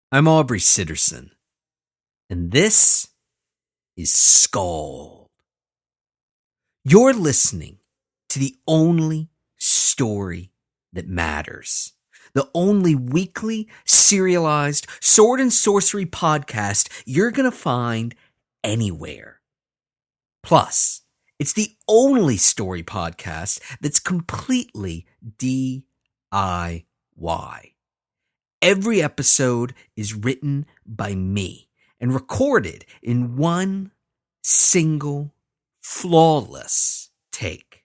I'm Aubrey Sitterson, and this is SKALD. You're listening to the only story that matters, the only weekly serialized sword and sorcery podcast you're going to find anywhere. Plus, it's the only story podcast that's completely DIY. Every episode is written by me and recorded in one single, flawless take.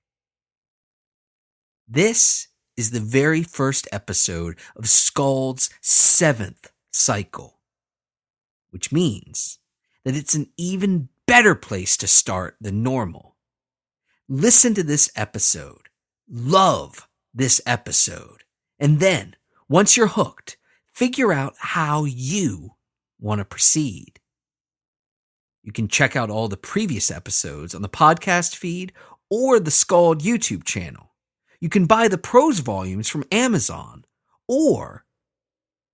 This is the very first episode of SKALD's 7th cycle, which means that it's an even better place to start than normal. Listen to this episode, love this episode, and then, once you're hooked, figure out how you want to proceed. You can check out all the previous episodes on the podcast feed or the SKALD YouTube channel. You can buy the prose volumes from Amazon, or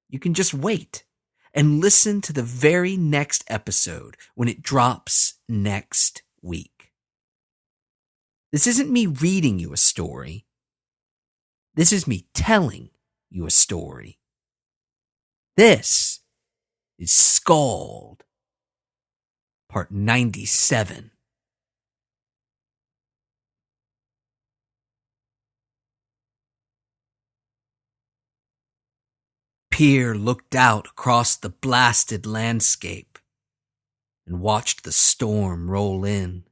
you can just wait and listen to the very next episode when it drops next week. This isn't me reading you a story. This is me telling you a story. This is SKALD, part 97. Pyrrh looked out across the blasted landscape and watched the storm roll in.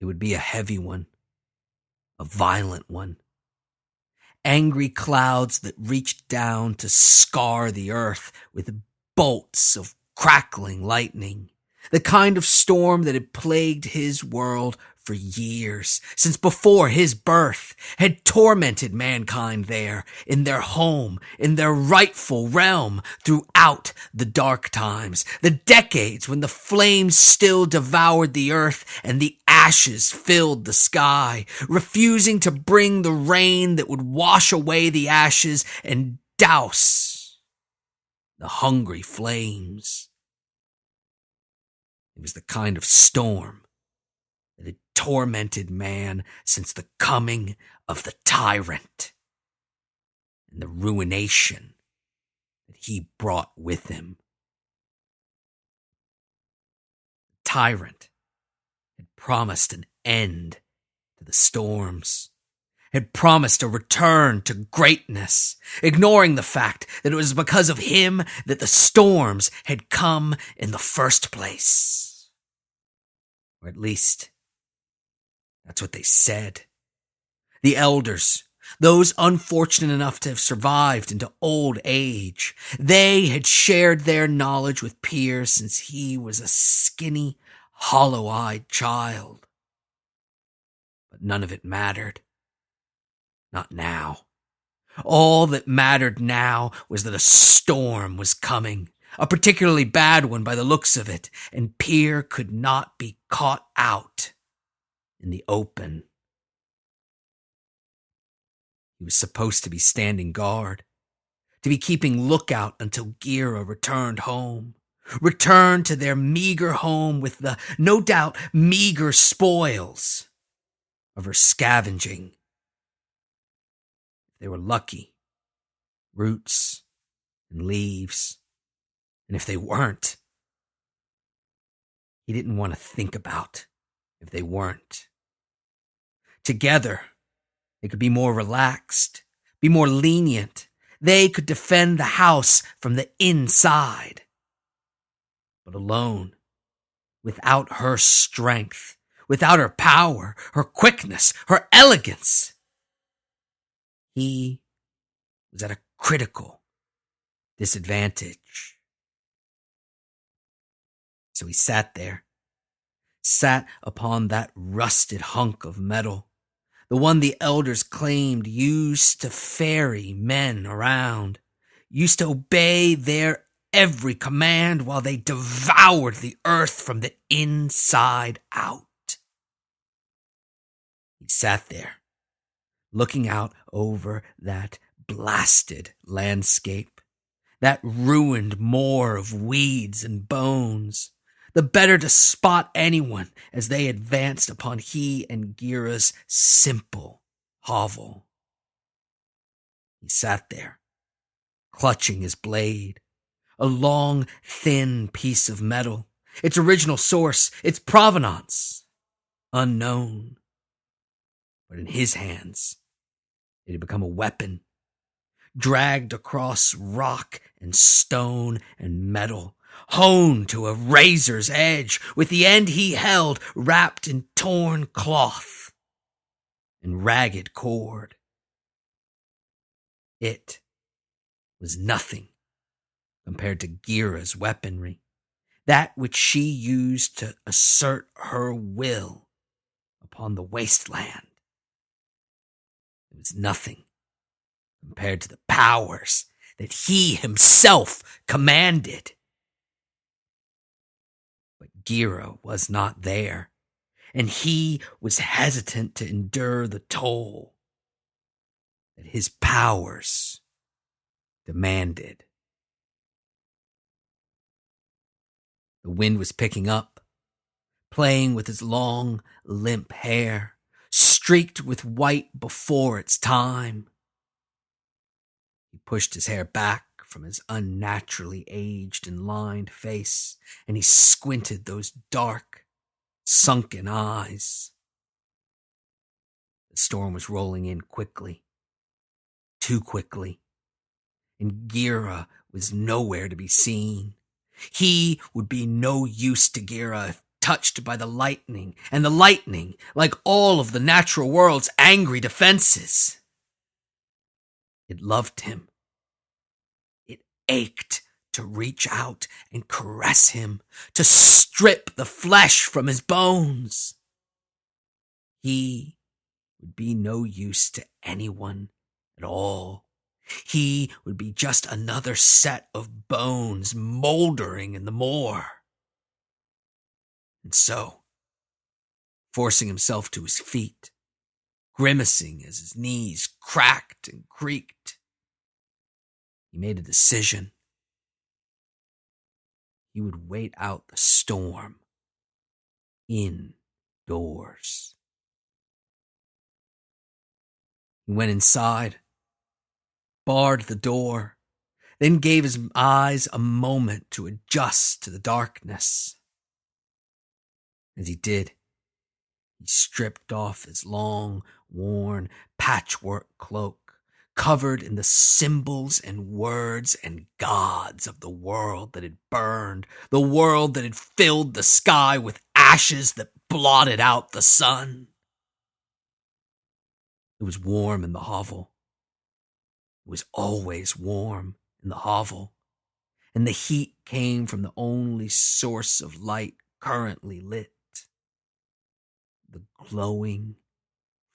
It would be a heavy one, a violent one. Angry clouds that reached down to scar the earth with bolts of crackling lightning. The kind of storm that had plagued his world for years, since before his birth, had tormented mankind there, in their home, in their rightful realm, throughout the dark times, the decades when the flames still devoured the earth and the ashes filled the sky, refusing to bring the rain that would wash away the ashes and douse the hungry flames. It was the kind of storm that had tormented man since the coming of the tyrant and the ruination that he brought with him. The tyrant had promised an end to the storms, had promised a return to greatness, ignoring the fact that it was because of him that the storms had come in the first place. Or at least, that's what they said. The elders, those unfortunate enough to have survived into old age, they had shared their knowledge with Pyrrh since he was a skinny, hollow-eyed child. But none of it mattered. Not now. All that mattered now was that a storm was coming, a particularly bad one by the looks of it, and Pyrrh could not be caught out in the open. He was supposed to be standing guard, to be keeping lookout until Geera returned home, returned to their meager home with the, no doubt, meager spoils of her scavenging. If they were lucky, roots and leaves, and if they weren't, he didn't want to think about if they weren't. Together, they could be more relaxed, be more lenient. They could defend the house from the inside. But alone, without her strength, without her power, her quickness, her elegance, he was at a critical disadvantage. So he sat there, sat upon that rusted hunk of metal, the one the elders claimed used to ferry men around, used to obey their every command while they devoured the earth from the inside out. He sat there, looking out over that blasted landscape, that ruined moor of weeds and bones, the better to spot anyone as they advanced upon he and Geera's simple hovel. He sat there, clutching his blade, a long, thin piece of metal, its original source, its provenance, unknown. But in his hands, it had become a weapon, dragged across rock and stone and metal, honed to a razor's edge, with the end he held wrapped in torn cloth and ragged cord. It was nothing compared to Geera's weaponry, that which she used to assert her will upon the wasteland. It was nothing compared to the powers that he himself commanded. But Geera was not there, and he was hesitant to endure the toll that his powers demanded. The wind was picking up, playing with his long, limp hair, streaked with white before its time. He pushed his hair back from his unnaturally aged and lined face, and he squinted those dark, sunken eyes. The storm was rolling in quickly, too quickly, and Geera was nowhere to be seen. He would be no use to Geera if touched by the lightning, and the lightning, like all of the natural world's angry defenses, it loved him. It ached to reach out and caress him, to strip the flesh from his bones. He would be no use to anyone at all. He would be just another set of bones moldering in the moor. And so, forcing himself to his feet, grimacing as his knees cracked and creaked, he made a decision. He would wait out the storm indoors. He went inside, barred the door, then gave his eyes a moment to adjust to the darkness. As he did, he stripped off his long, worn patchwork cloak, covered in the symbols and words and gods of the world that had burned, the world that had filled the sky with ashes that blotted out the sun. It was warm in the hovel. It was always warm in the hovel, and the heat came from the only source of light currently lit, the glowing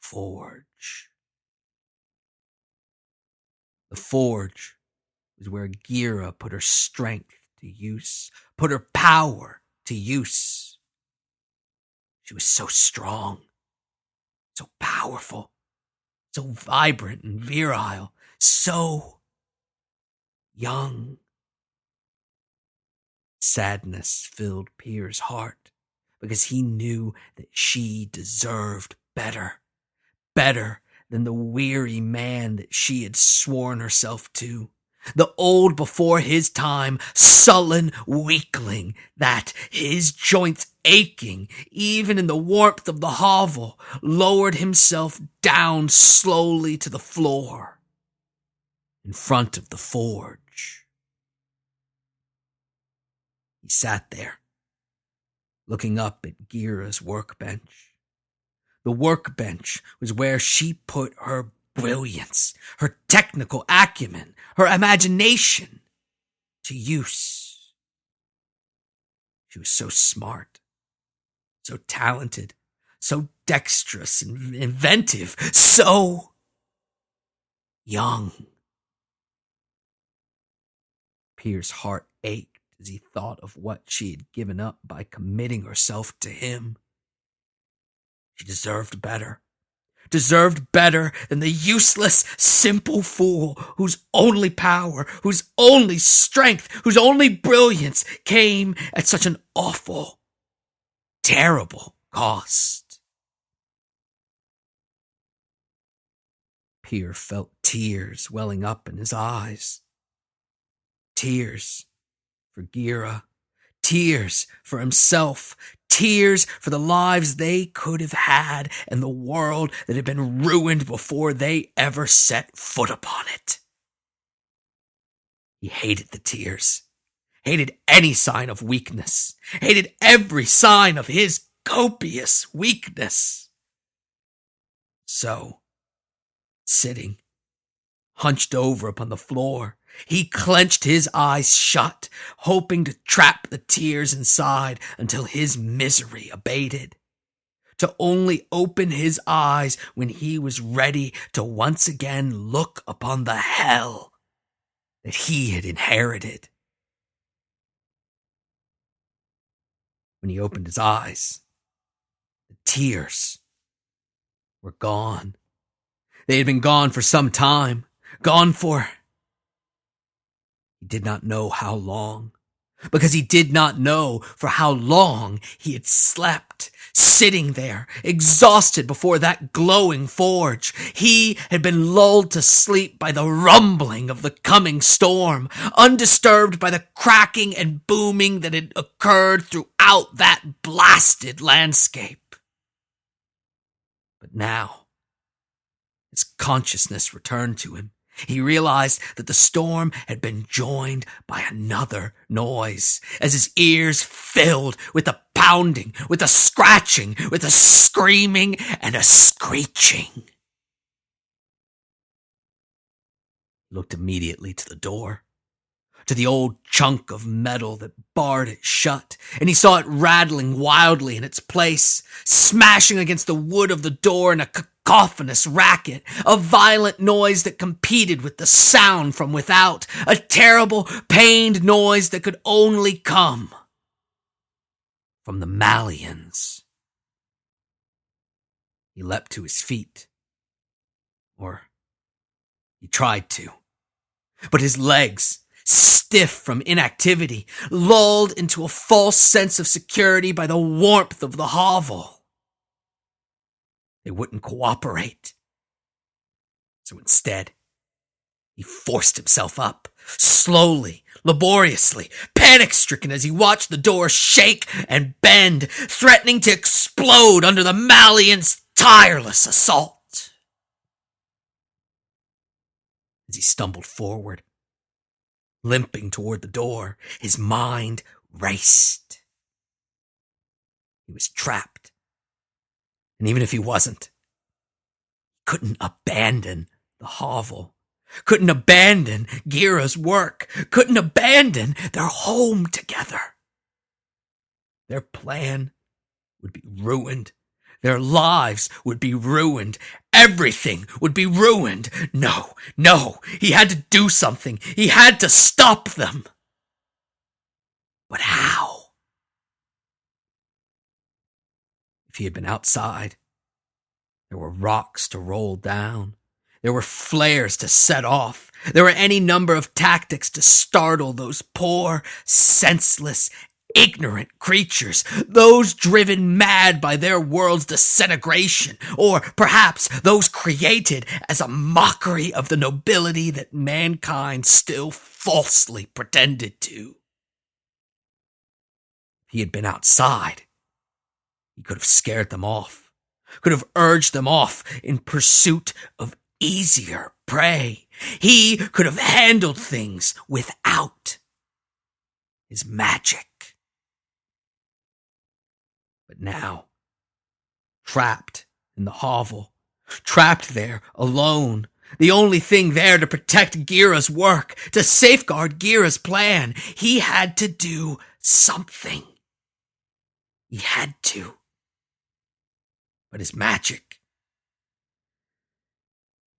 forge. The forge was where Geera put her strength to use, put her power to use. She was so strong, so powerful, so vibrant and virile, so young. Sadness filled Pyrrh's heart because he knew that she deserved better, better than the weary man that she had sworn herself to. The old before his time, sullen weakling that, his joints aching, even in the warmth of the hovel, lowered himself down slowly to the floor in front of the forge. He sat there, looking up at Geera's workbench. The workbench was where she put her brilliance, her technical acumen, her imagination to use. She was so smart, so talented, so dexterous and inventive, so young. Pyrrh's heart ached as he thought of what she had given up by committing herself to him. She deserved better. deserved better than the useless, simple fool whose only power, whose only strength, whose only brilliance came at such an awful, terrible cost. Pyrrh felt tears welling up in his eyes. Tears for Geera, tears for himself, tears for the lives they could have had and the world that had been ruined before they ever set foot upon it. He hated the tears, hated any sign of weakness, hated every sign of his copious weakness. So, sitting, hunched over upon the floor, he clenched his eyes shut, hoping to trap the tears inside until his misery abated, to only open his eyes when he was ready to once again look upon the hell that he had inherited. When he opened his eyes, the tears were gone. They had been gone for some time, gone for... He did not know how long, because he did not know for how long he had slept, sitting there, exhausted before that glowing forge. He had been lulled to sleep by the rumbling of the coming storm, undisturbed by the cracking and booming that had occurred throughout that blasted landscape. But now, his consciousness returned to him. He realized that the storm had been joined by another noise, as his ears filled with a pounding, with a scratching, with a screaming, and a screeching. He looked immediately to the door, to the old chunk of metal that barred it shut, and he saw it rattling wildly in its place, smashing against the wood of the door in a cacophonous racket, a violent noise that competed with the sound from without, a terrible, pained noise that could only come from the Malians. He leapt to his feet, or he tried to, but his legs, stiff from inactivity, lulled into a false sense of security by the warmth of the hovel. They wouldn't cooperate. So instead, he forced himself up, slowly, laboriously, panic-stricken as he watched the door shake and bend, threatening to explode under the Malian's tireless assault. As he stumbled forward, limping toward the door, his mind raced. He was trapped. And even if he wasn't, he couldn't abandon the hovel, couldn't abandon Geera's work, couldn't abandon their home together. Their plan would be ruined. Their lives would be ruined. Everything would be ruined. No, he had to do something. He had to stop them. But how? If he had been outside, there were rocks to roll down. There were flares to set off. There were any number of tactics to startle those poor, senseless, ignorant creatures, those driven mad by their world's disintegration, or perhaps those created as a mockery of the nobility that mankind still falsely pretended to. If he had been outside, he could have scared them off, could have urged them off in pursuit of easier prey. He could have handled things without his magic. But now, trapped in the hovel, trapped there alone, the only thing there to protect Geera's work, to safeguard Geera's plan, he had to do something. He had to. But his magic...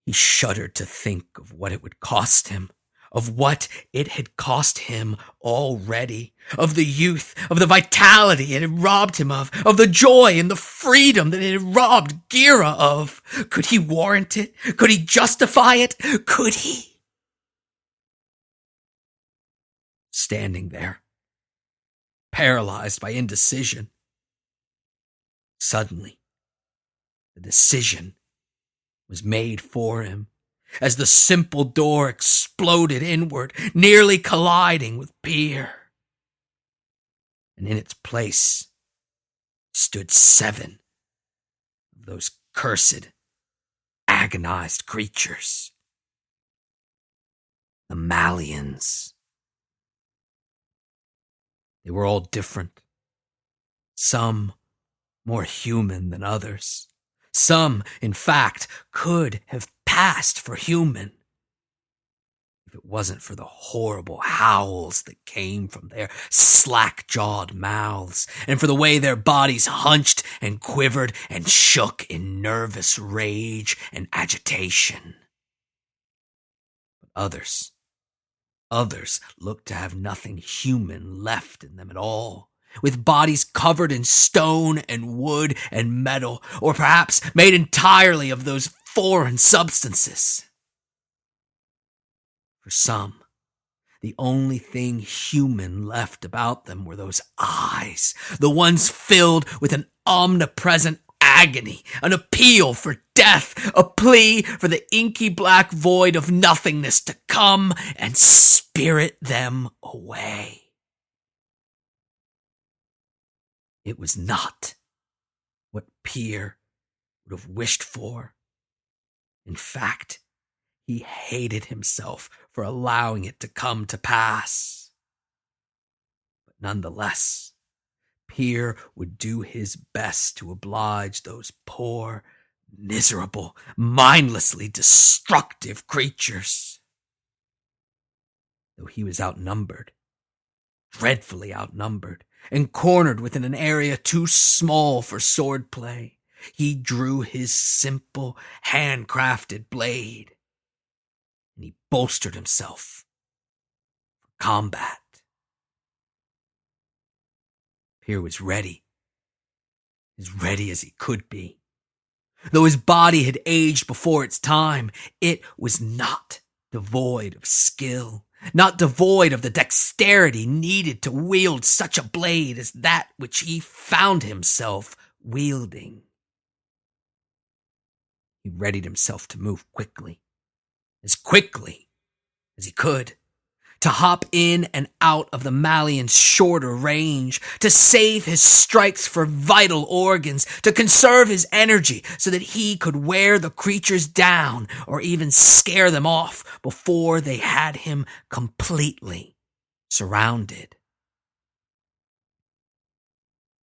He shuddered to think of what it would cost him. of what it had cost him already, of the youth, of the vitality it had robbed him of the joy and the freedom that it had robbed Geera of. Could he warrant it? Could he justify it? Could he? Standing there, paralyzed by indecision, suddenly, the decision was made for him as the simple door exploded inward, nearly colliding with Pyrrh. And in its place stood 7 of those cursed, agonized creatures. The Malians. They were all different. Some more human than others. Some, in fact, could have passed for human if it wasn't for the horrible howls that came from their slack-jawed mouths, and for the way their bodies hunched and quivered and shook in nervous rage and agitation. But others looked to have nothing human left in them at all, with bodies covered in stone and wood and metal, or perhaps made entirely of those foreign substances. For some, the only thing human left about them were those eyes, the ones filled with an omnipresent agony, an appeal for death, a plea for the inky black void of nothingness to come and spirit them away. It was not what Pyrrh would have wished for. In fact, he hated himself for allowing it to come to pass. But nonetheless, Pyrrh would do his best to oblige those poor, miserable, mindlessly destructive creatures. Though he was outnumbered, dreadfully outnumbered, and cornered within an area too small for swordplay, he drew his simple, handcrafted blade, and he bolstered himself for combat. Pyrrh was ready, as ready as he could be. Though his body had aged before its time, it was not devoid of skill, not devoid of the dexterity needed to wield such a blade as that which he found himself wielding. He readied himself to move quickly as he could, to hop in and out of the Malian's shorter range, to save his strikes for vital organs, to conserve his energy so that he could wear the creatures down or even scare them off before they had him completely surrounded.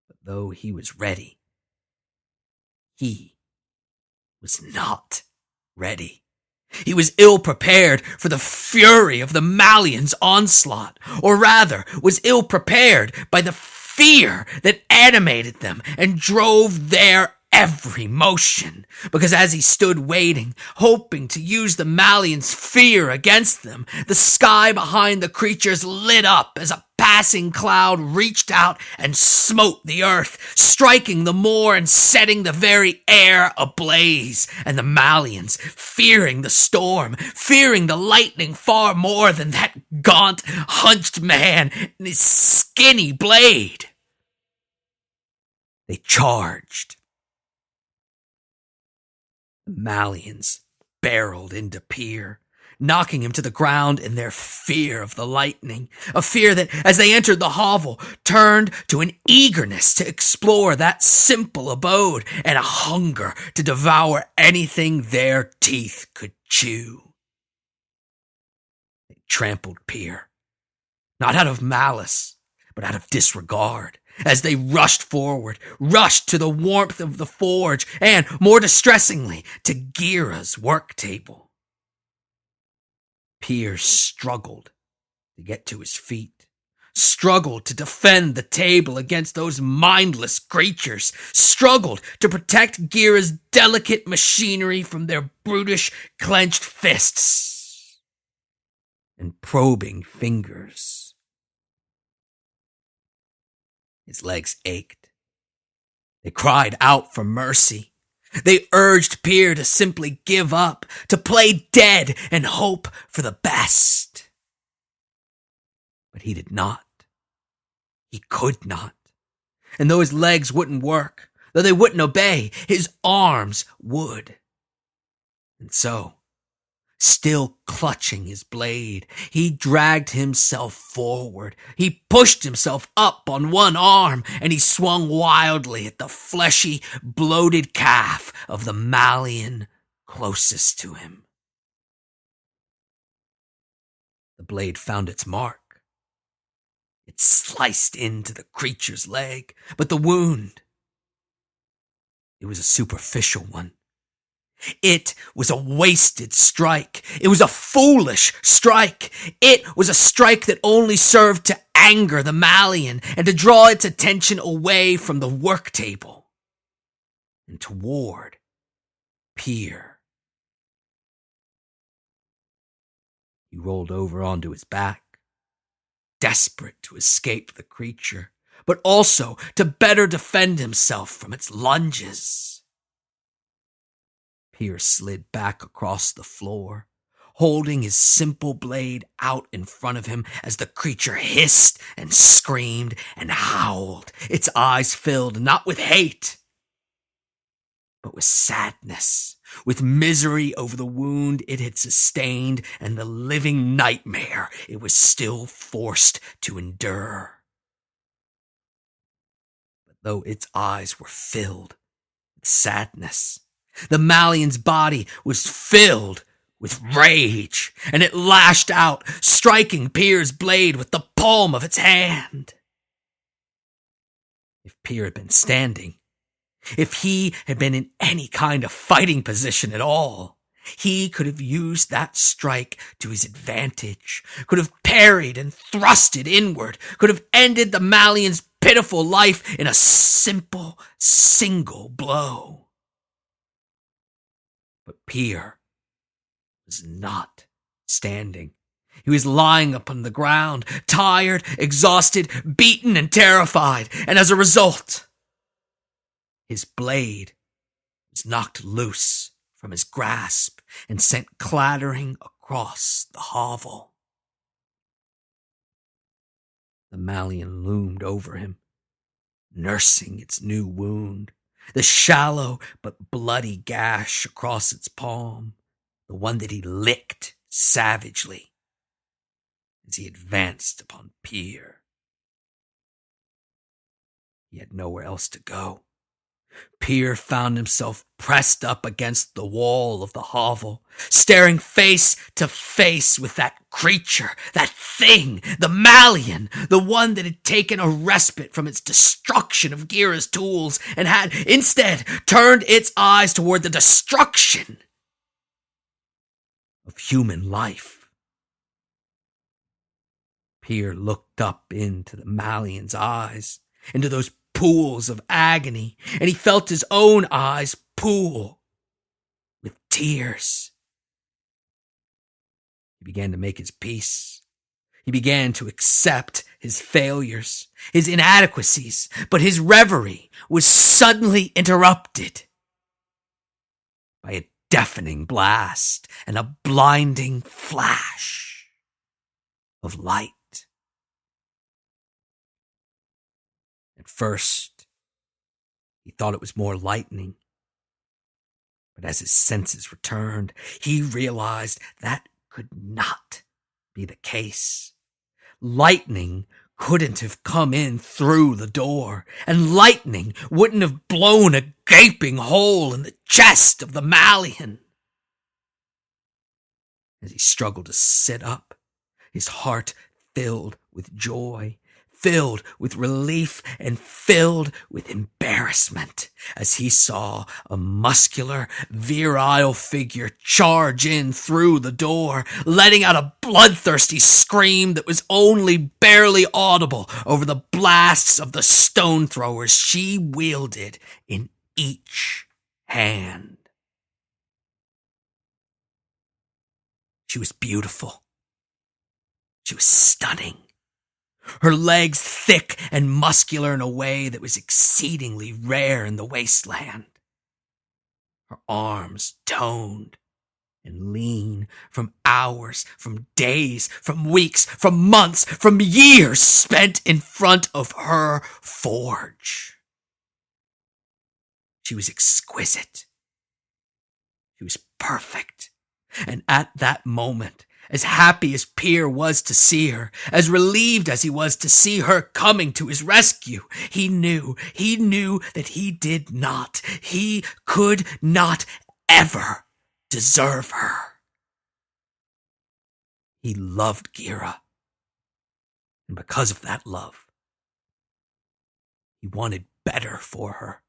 But though he was ready, he was not ready. He was ill-prepared for the fury of the Malians' onslaught, or rather, was ill-prepared by the fear that animated them and drove their every motion, because as he stood waiting, hoping to use the Malians' fear against them, the sky behind the creatures lit up as a passing cloud reached out and smote the earth, striking the moor and setting the very air ablaze. And the Malians, fearing the storm, fearing the lightning far more than that gaunt, hunched man and his skinny blade, they charged. The Malians barreled into Pyrrh, knocking him to the ground in their fear of the lightning, a fear that, as they entered the hovel, turned to an eagerness to explore that simple abode and a hunger to devour anything their teeth could chew. They trampled Pyrrh, not out of malice, but out of disregard, as they rushed forward, rushed to the warmth of the forge, and, more distressingly, to Geera's work table. Pyrrh struggled to get to his feet, struggled to defend the table against those mindless creatures, struggled to protect Geera's delicate machinery from their brutish, clenched fists. and probing fingers. His legs ached. They cried out for mercy. They urged Pyrrh to simply give up, to play dead and hope for the best. But he did not. He could not. And though his legs wouldn't work, though they wouldn't obey, his arms would. And so, still clutching his blade, he dragged himself forward. He pushed himself up on one arm, and he swung wildly at the fleshy, bloated calf of the Malian closest to him. The blade found its mark. It sliced into the creature's leg, but the wound, it was a superficial one. It was a wasted strike. It was a foolish strike. It was a strike that only served to anger the Malian and to draw its attention away from the work table and toward Pyrrh. He rolled over onto his back, desperate to escape the creature, but also to better defend himself from its lunges. Pyrrh slid back across the floor, holding his simple blade out in front of him as the creature hissed and screamed and howled, its eyes filled not with hate, but with sadness, with misery over the wound it had sustained and the living nightmare it was still forced to endure. But though its eyes were filled with sadness, the Malian's body was filled with rage, and it lashed out, striking Pyrrh's blade with the palm of its hand. If Pyrrh had been standing, if he had been in any kind of fighting position at all, he could have used that strike to his advantage, could have parried and thrusted inward, could have ended the Malian's pitiful life in a simple, single blow. But Pyrrh was not standing. He was lying upon the ground, tired, exhausted, beaten, and terrified, and as a result, his blade was knocked loose from his grasp and sent clattering across the hovel. The Malian loomed over him, nursing its new wound, the shallow but bloody gash across its palm, the one that he licked savagely as he advanced upon Pyrrh. He had nowhere else to go. Pyrrh found himself pressed up against the wall of the hovel, staring face to face with that creature, that thing, the Malian, the one that had taken a respite from its destruction of Geera's tools and had instead turned its eyes toward the destruction of human life. Pyrrh looked up into the Malian's eyes, into those pools of agony, and he felt his own eyes pool with tears. He began to make his peace. He began to accept his failures, his inadequacies, but his reverie was suddenly interrupted by a deafening blast and a blinding flash of light. At first, he thought it was more lightning. But as his senses returned, he realized that could not be the case. Lightning couldn't have come in through the door, and lightning wouldn't have blown a gaping hole in the chest of the Malian. As he struggled to sit up, his heart filled with joy, filled with relief, and filled with embarrassment as he saw a muscular, virile figure charge in through the door, letting out a bloodthirsty scream that was only barely audible over the blasts of the stone throwers she wielded in each hand. She was beautiful. She was stunning. Her legs thick and muscular in a way that was exceedingly rare in the wasteland. Her arms toned and lean from hours, from days, from weeks, from months, from years spent in front of her forge. She was exquisite. She was perfect. And at that moment, as happy as Pyrrh was to see her, as relieved as he was to see her coming to his rescue, he knew that he could not ever deserve her. He loved Geera, and because of that love, he wanted better for her.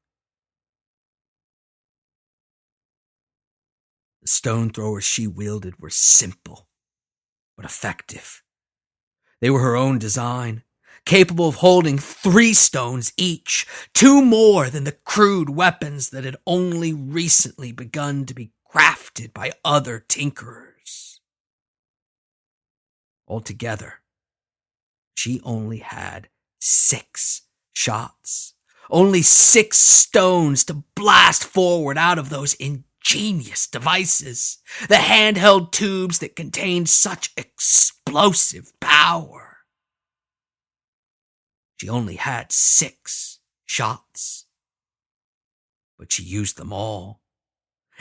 The stone throwers she wielded were simple, but effective. They were her own design, capable of holding 3 stones each, 2 more than the crude weapons that had only recently begun to be crafted by other tinkerers. Altogether, she only had 6 shots, only 6 stones to blast forward out of those ingenious devices, the handheld tubes that contained such explosive power. She only had 6 shots, but she used them all.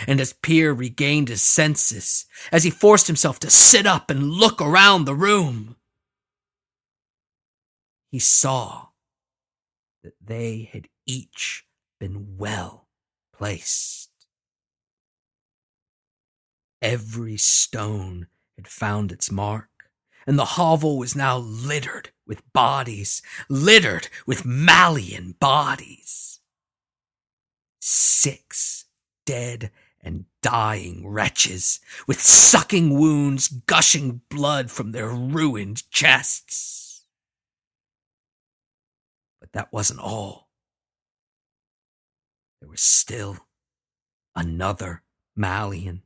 And as Pyrrh regained his senses, as he forced himself to sit up and look around the room, he saw that they had each been well placed. Every stone had found its mark, and the hovel was now littered with bodies, littered with Malian bodies. 6 dead and dying wretches, with sucking wounds gushing blood from their ruined chests. But that wasn't all. There was still another Malian.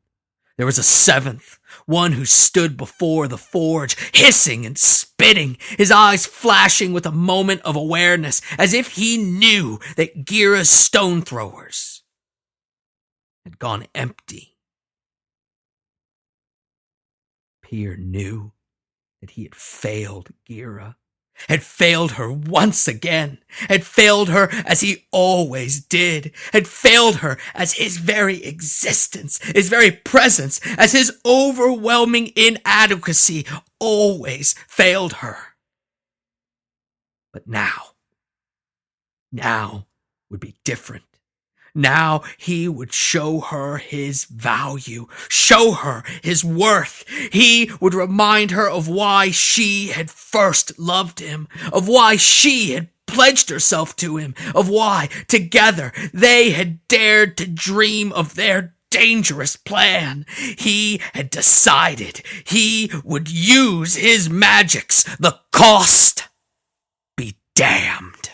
There was a 7th, one who stood before the forge, hissing and spitting, his eyes flashing with a moment of awareness, as if he knew that Geera's stone throwers had gone empty. Pyrrh knew that he had failed Geera, had failed her once again, had failed her as he always did, had failed her as his very existence, his very presence, as his overwhelming inadequacy always failed her. But now would be different. Now he would show her his value, show her his worth. He would remind her of why she had first loved him, of why she had pledged herself to him, of why, together, they had dared to dream of their dangerous plan. He had decided he would use his magics, the cost be damned.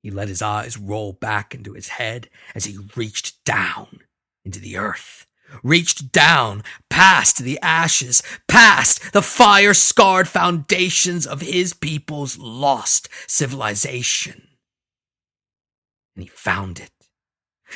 He let his eyes roll back into his head as he reached down into the earth, reached down past the ashes, past the fire-scarred foundations of his people's lost civilization. And he found it.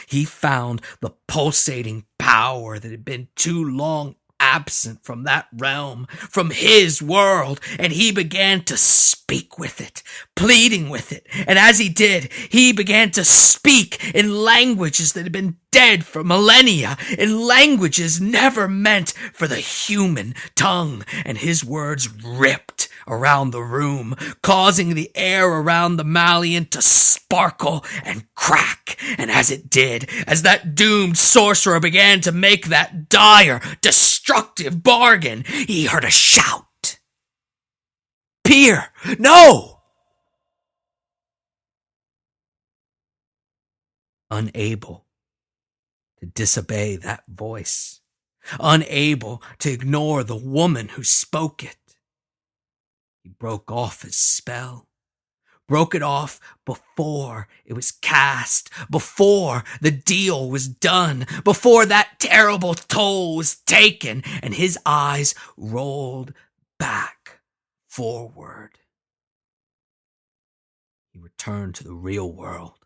He found the pulsating power that had been too long absent from that realm, from his world, and he began to speak with it, pleading with it. And as he did, he began to speak in languages that had been dead for millennia, in languages never meant for the human tongue, and his words ripped around the room, causing the air around the Malian to sparkle and crack. And as it did, as that doomed sorcerer began to make that dire, destructive bargain, he heard a shout. Pyrrh, no! Unable to disobey that voice, unable to ignore the woman who spoke it, he broke off his spell, broke it off before it was cast, before the deal was done, before that terrible toll was taken, and his eyes rolled back, forward. He returned to the real world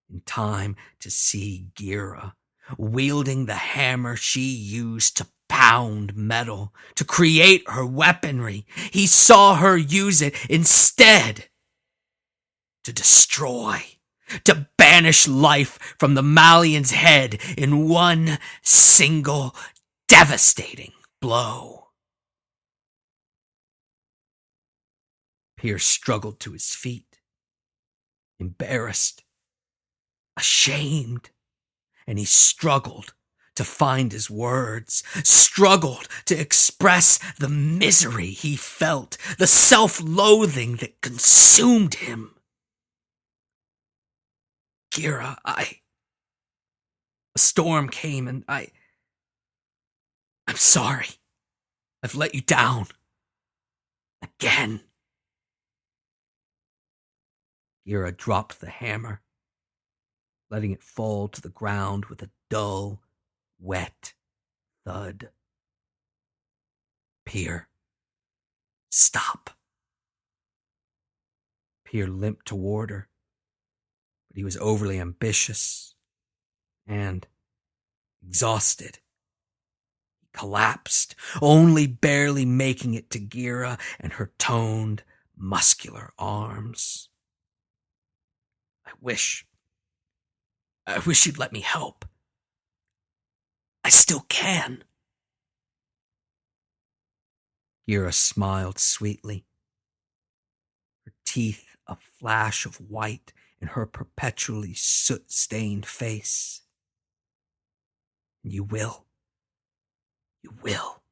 in time to see Geera wielding the hammer she used to pound metal, to create her weaponry. He saw her use it instead to destroy, to banish life from the Malian's head in one single devastating blow. Pyrrh struggled to his feet, embarrassed, ashamed, and he struggled to find his words, struggled to express the misery he felt, the self-loathing that consumed him. Geera, a storm came and I'm sorry. I've let you down. Again. Geera dropped the hammer, letting it fall to the ground with a dull, wet thud. Pyrrh, stop. Pyrrh limped toward her, but he was overly ambitious and exhausted. He collapsed, only barely making it to Geera and her toned, muscular arms. I wish you'd let me help. I still can. Geera smiled sweetly, her teeth a flash of white in her perpetually soot-stained face. You will. You will.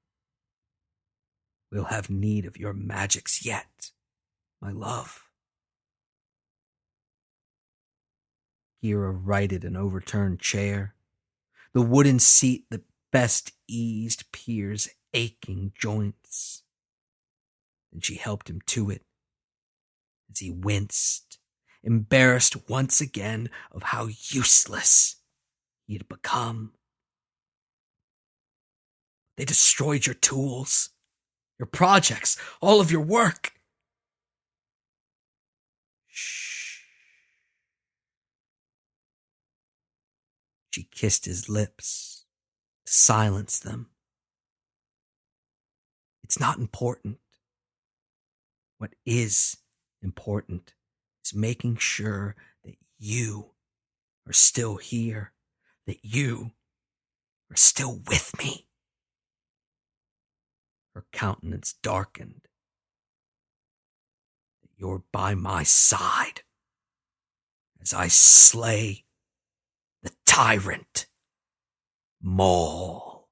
We'll have need of your magics yet, my love. Geera righted an overturned chair, the wooden seat that best eased Pyrrh's aching joints. And she helped him to it as he winced, embarrassed once again of how useless he had become. They destroyed your tools, your projects, all of your work. Shh. She kissed his lips to silence them. It's not important. What is important is making sure that you are still here, that you are still with me. Her countenance darkened. That you're by my side as I slay the tyrant Maul.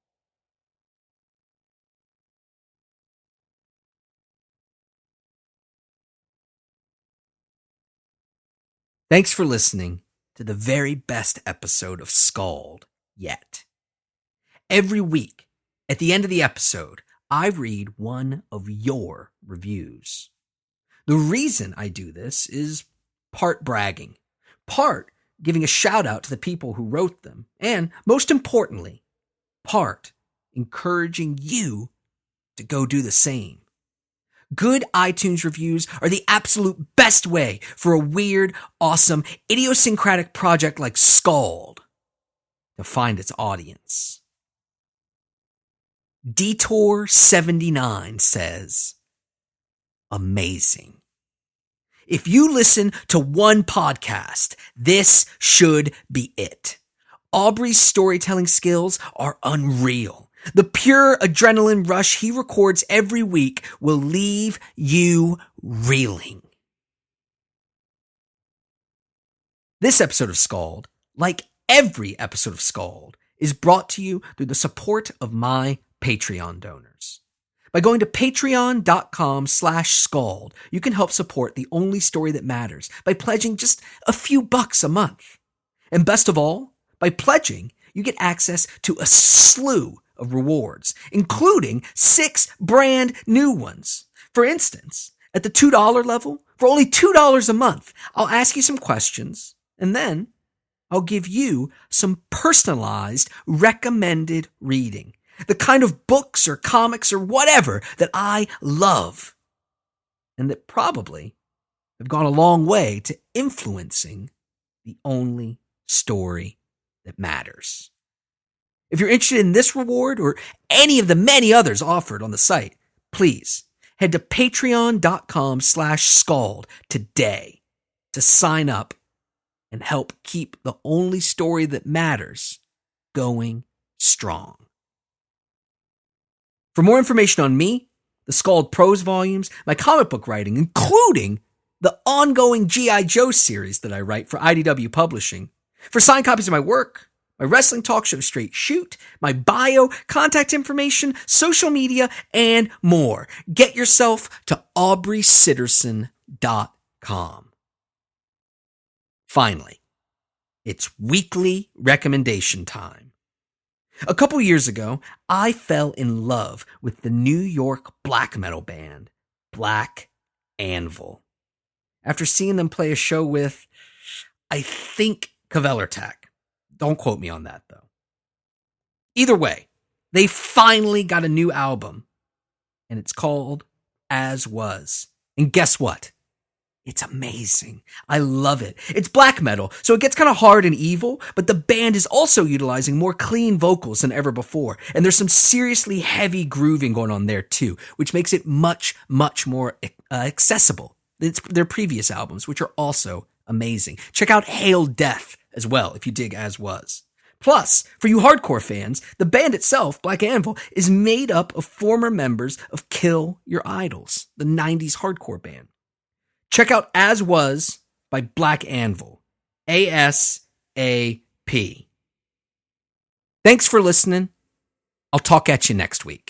Thanks for listening to the very best episode of SKALD yet. Every week, at the end of the episode, I read one of your reviews. The reason I do this is part bragging, part giving a shout out to the people who wrote them, and most importantly, part encouraging you to go do the same. Good iTunes reviews are the absolute best way for a weird, awesome, idiosyncratic project like SKALD to find its audience. Detour79 says, amazing. If you listen to one podcast, this should be it. Aubrey's storytelling skills are unreal. The pure adrenaline rush he records every week will leave you reeling. This episode of SKALD, like every episode of SKALD, is brought to you through the support of my Patreon donors. By going to patreon.com/skald, you can help support the only story that matters by pledging just a few bucks a month. And best of all, by pledging, you get access to a slew of rewards, including 6 brand new ones. For instance, at the $2 level, For only $2 a month, I'll ask you some questions, and then I'll give you some personalized recommended reading. The kind of books or comics or whatever that I love, and that probably have gone a long way to influencing the only story that matters. If you're interested in this reward or any of the many others offered on the site, please head to patreon.com/skald today to sign up and help keep the only story that matters going strong. For more information on me, the SKALD prose volumes, my comic book writing, including the ongoing G.I. Joe series that I write for IDW Publishing, for signed copies of my work, my wrestling talk show Straight Shoot, my bio, contact information, social media, and more, get yourself to aubreysitterson.com. Finally, it's weekly recommendation time. A couple years ago, I fell in love with the New York black metal band, Black Anvil, after seeing them play a show with, I think, Kvelertak. Don't quote me on that, though. Either way, they finally got a new album, and it's called As Was. And guess what? It's amazing. I love it. It's black metal, so it gets kind of hard and evil, but the band is also utilizing more clean vocals than ever before, and there's some seriously heavy grooving going on there too, which makes it much, much more accessible than their previous albums, which are also amazing. Check out Hail Death as well if you dig As Was. Plus, for you hardcore fans, the band itself, Black Anvil, is made up of former members of Kill Your Idols, the 90s hardcore band. Check out As Was by Black Anvil. ASAP. Thanks for listening. I'll talk at you next week.